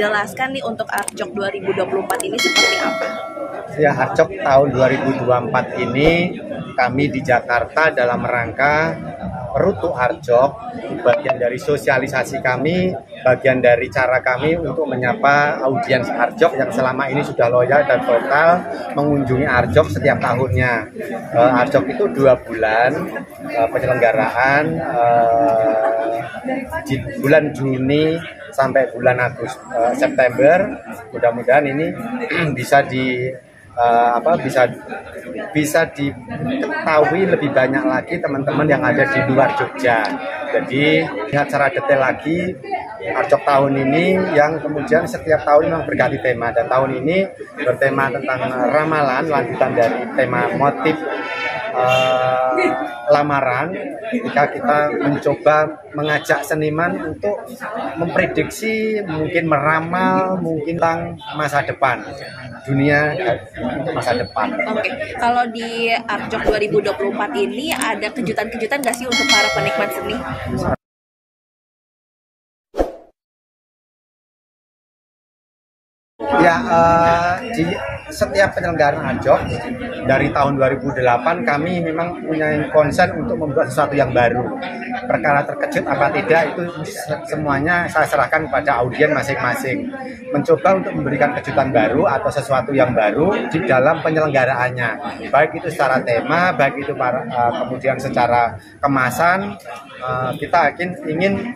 dijelaskan nih untuk Arjok 2024 ini seperti apa? Ya, Arjok tahun 2024 ini kami di Jakarta dalam rangka Rutu Arjok, bagian dari sosialisasi kami, bagian dari cara kami untuk menyapa audiens Arjok yang selama ini sudah loyal dan total mengunjungi Arjok setiap tahunnya. Arjok itu 2 bulan penyelenggaraan di bulan Juni sampai bulan September. Mudah-mudahan ini bisa bisa diketahui lebih banyak lagi teman-teman yang ada di luar Jogja. Jadi lihat secara detail lagi Arjok tahun ini yang kemudian setiap tahun memang berganti tema, dan tahun ini bertema tentang ramalan, lanjutan dari tema motif lamaran, ketika kita mencoba mengajak seniman untuk memprediksi, mungkin meramal, mungkin tentang masa depan dunia untuk masa depan. Oke, kalau di Arjok 2024 ini ada kejutan-kejutan nggak sih untuk para penikmat seni? Ya, di setiap penyelenggaraan Arjok dari tahun 2008 kami memang punya konsen untuk membuat sesuatu yang baru. Perkara terkejut apa tidak itu semuanya saya serahkan kepada audiens masing-masing. Mencoba untuk memberikan kejutan baru atau sesuatu yang baru di dalam penyelenggaraannya. Baik itu secara tema, baik itu kemudian secara kemasan. Kita ingin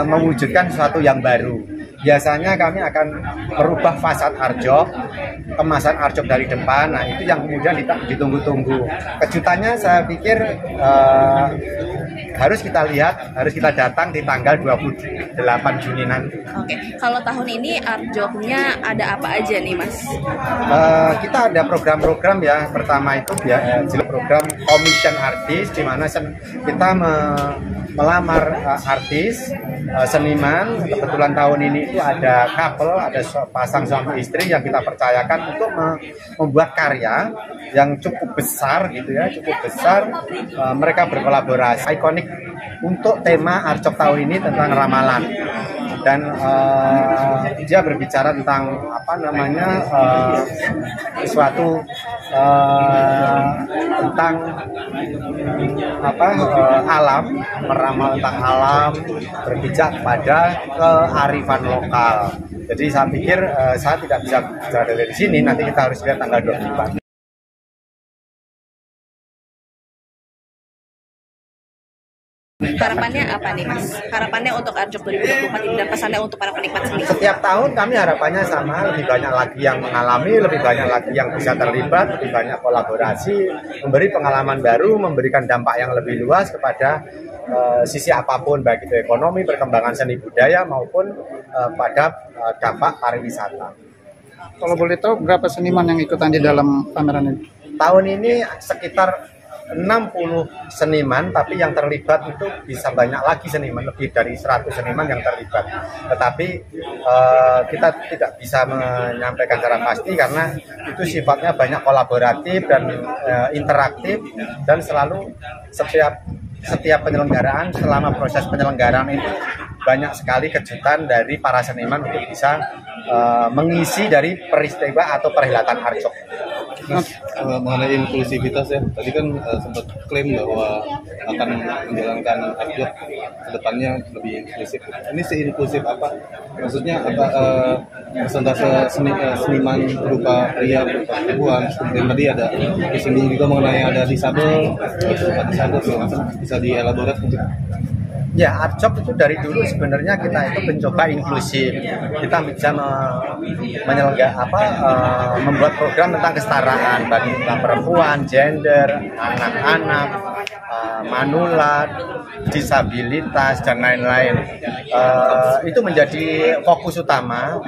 mewujudkan sesuatu yang baru. Biasanya kami akan merubah fasad Arjok, kemasan Arjok dari depan. Nah, itu yang kemudian ditunggu-tunggu. Kejutannya saya pikir harus kita lihat, harus kita datang di tanggal 28 Juni nanti. Oke, kalau tahun ini Arjoknya ada apa aja nih, Mas? Kita ada program-program ya. Pertama itu program Commission Artist, di mana kita melamar artis, seniman. Kebetulan tahun ini itu ada couple, ada pasang suami istri yang kita percayakan untuk membuat karya yang cukup besar gitu ya, cukup besar. Mereka berkolaborasi ikonik untuk tema Arjok tahun ini tentang ramalan, dan dia berbicara tentang sesuatu tentang alam, meramal tentang alam, berpijak pada kearifan lokal. Jadi saya pikir saya tidak bisa bicara dari sini, nanti kita harus lihat tanggal 24. Harapannya apa nih, Mas? Harapannya untuk Arjok 2024 ini dan pesannya untuk para penikmat seni. Setiap tahun kami harapannya sama, lebih banyak lagi yang mengalami, lebih banyak lagi yang bisa terlibat, lebih banyak kolaborasi, memberi pengalaman baru, memberikan dampak yang lebih luas kepada sisi apapun, baik itu ekonomi, perkembangan seni budaya maupun pada dampak pariwisata. Kalau boleh tahu berapa seniman yang ikutan di dalam pameran ini? Tahun ini sekitar 60 seniman, tapi yang terlibat itu bisa banyak lagi seniman, lebih dari 100 seniman yang terlibat. Tetapi kita tidak bisa menyampaikan secara pasti karena itu sifatnya banyak kolaboratif dan interaktif, dan selalu setiap penyelenggaraan, selama proses penyelenggaraan itu banyak sekali kejutan dari para seniman untuk bisa mengisi dari peristiwa atau perhelatan Arjok. Mengenai inklusivitas ya, tadi kan sempat klaim bahwa akan menjalankan Arjok kedepannya lebih inklusif. Ini seinklusif apa? Maksudnya apa? Persentase seniman berupa pria, berupa perempuan. Kemudian tadi ada disinggung juga mengenai ada disabel, bisa dielaborasi mungkin? Ya, Arjok itu dari dulu sebenarnya kita itu mencoba inklusif. Kita bisa membuat program tentang kesetaraan bagi perempuan, gender, anak-anak, manula, disabilitas, dan lain-lain. Itu menjadi fokus utama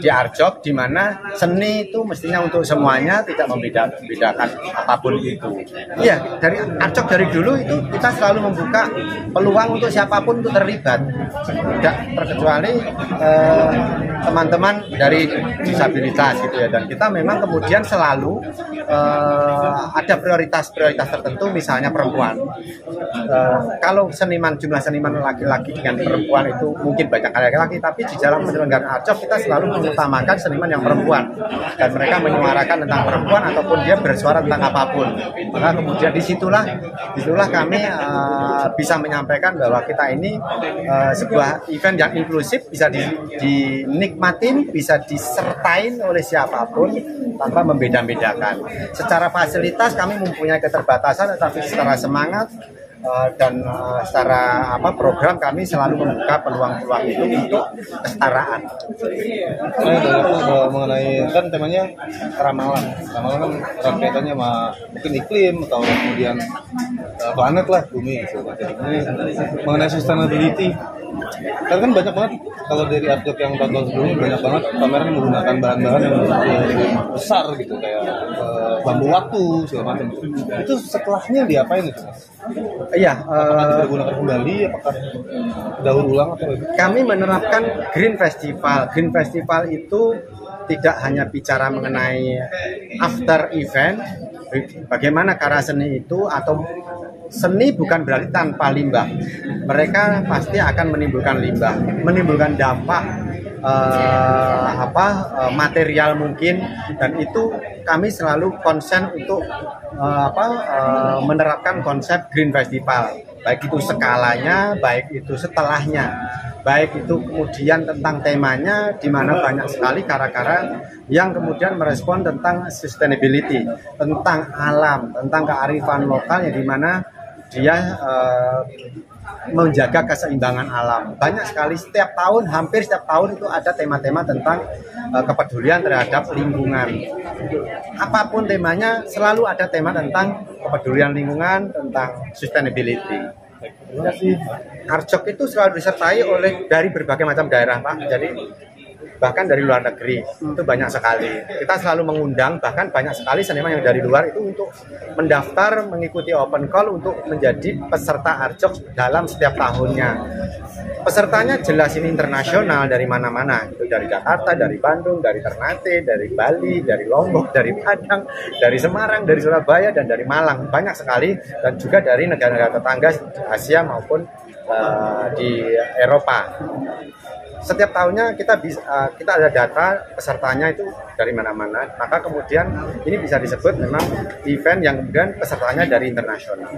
di Arjok, di mana seni itu mestinya untuk semuanya, tidak membedakan apapun itu. Iya, dari Arjok dari dulu itu kita selalu membuka peluang untuk siapapun untuk terlibat, tidak terkecuali teman-teman dari disabilitas gitu ya. Dan kita memang kemudian selalu ada prioritas tertentu, misalnya perempuan. Kalau jumlah seniman laki-laki dengan perempuan itu mungkin banyak laki-laki, tapi di dalam penyelenggaraan ARJOK kita selalu mengutamakan seniman yang perempuan, dan mereka menyuarakan tentang perempuan ataupun dia bersuara tentang apapun. Maka kemudian disitulah kami bisa menyampaikan bahwa kita ini sebuah event yang inklusif, bisa dinikmatin, bisa disertain oleh siapapun tanpa membeda-bedakan. Secara fasilitas kami mempunyai keterbatasan, tetapi secara semangat dan secara program kami selalu membuka peluang-peluang itu untuk kesetaraan. Mengenai kan temanya ramalan kan kaitannya sama mungkin iklim atau kemudian planet lah, bumi gitu. Ini mengenai sustainability kan banyak banget kalau dari ARJOK yang tahun sebelumnya banyak banget pameran menggunakan bahan-bahan yang besar gitu, kayak bambu waktu segala macam. Itu setelahnya diapain itu, Mas? Iya, apakah digunakan kembali, apakah daur ulang atau kami menerapkan Green Festival. Green Festival itu tidak hanya bicara mengenai after event, bagaimana karya seni itu, atau seni bukan berarti tanpa limbah. Mereka pasti akan menimbulkan limbah, menimbulkan dampak material mungkin, dan itu kami selalu konsen untuk menerapkan konsep Green Festival, baik itu skalanya, baik itu setelahnya, baik itu kemudian tentang temanya, di mana banyak sekali karya-karya yang kemudian merespon tentang sustainability, tentang alam, tentang kearifan lokal, yang di mana dia menjaga keseimbangan alam. Banyak sekali hampir setiap tahun itu ada tema-tema tentang kepedulian terhadap lingkungan. Apapun temanya, selalu ada tema tentang kepedulian lingkungan, tentang sustainability. ARJOK itu selalu disertai dari berbagai macam daerah, Pak. Jadi bahkan dari luar negeri itu banyak sekali. Kita selalu mengundang, bahkan banyak sekali seniman yang dari luar itu untuk mendaftar, mengikuti open call untuk menjadi peserta ARJOK dalam setiap tahunnya. Pesertanya jelas ini internasional, dari mana-mana, itu dari Jakarta, dari Bandung, dari Ternate, dari Bali, dari Lombok, dari Padang, dari Semarang, dari Surabaya, dan dari Malang. Banyak sekali, dan juga dari negara-negara tetangga Asia maupun di Eropa. Setiap tahunnya kita ada data pesertanya itu dari mana-mana, maka kemudian ini bisa disebut memang event yang kemudian pesertanya dari internasional.